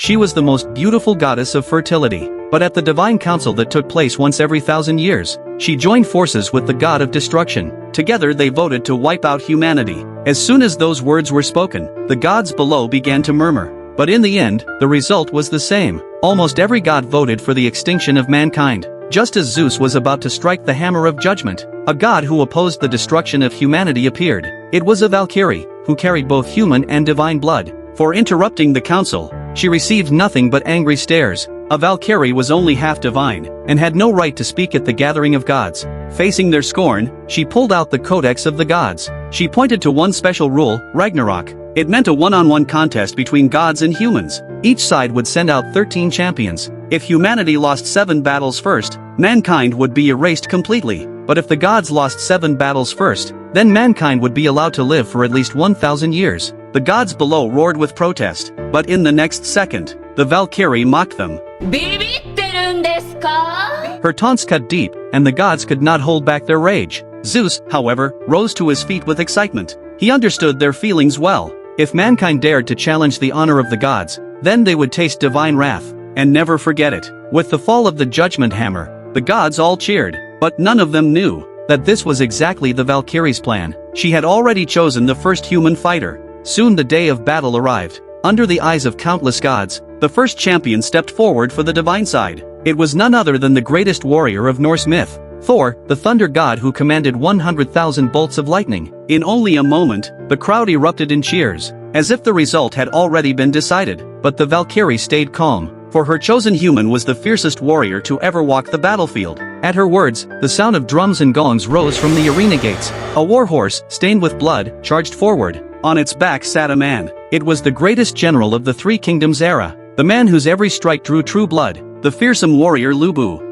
She was the most beautiful goddess of fertility. But at the divine council that took place once every 1,000 years, she joined forces with the god of destruction. Together they voted to wipe out humanity. As soon as those words were spoken, the gods below began to murmur. But in the end, the result was the same. Almost every god voted for the extinction of mankind. Just as Zeus was about to strike the hammer of judgment, a god who opposed the destruction of humanity appeared. It was a Valkyrie, who carried both human and divine blood. For interrupting the council, she received nothing but angry stares. A Valkyrie was only half divine, and had no right to speak at the gathering of gods. Facing their scorn, she pulled out the Codex of the Gods. She pointed to one special rule, Ragnarok. It meant a one-on-one contest between gods and humans. Each side would send out 13 champions. If humanity lost 7 battles first, mankind would be erased completely. But if the gods lost 7 battles first, then mankind would be allowed to live for at least 1,000 years. The gods below roared with protest, but in the next second, the Valkyrie mocked them. Her taunts cut deep, and the gods could not hold back their rage. Zeus, however, rose to his feet with excitement. He understood their feelings well. If mankind dared to challenge the honor of the gods, then they would taste divine wrath, and never forget it. With the fall of the judgment hammer, the gods all cheered, but none of them knew that this was exactly the Valkyrie's plan. She had already chosen the first human fighter. Soon the day of battle arrived. Under the eyes of countless gods, the first champion stepped forward for the divine side. It was none other than the greatest warrior of Norse myth, Thor, the thunder god who commanded 100,000 bolts of lightning. In only a moment, the crowd erupted in cheers, as if the result had already been decided. But the Valkyrie stayed calm, for her chosen human was the fiercest warrior to ever walk the battlefield. At her words, the sound of drums and gongs rose from the arena gates. A war horse, stained with blood, charged forward. On its back sat a man. It was the greatest general of the Three Kingdoms era, the man whose every strike drew true blood, the fearsome warrior Lubu.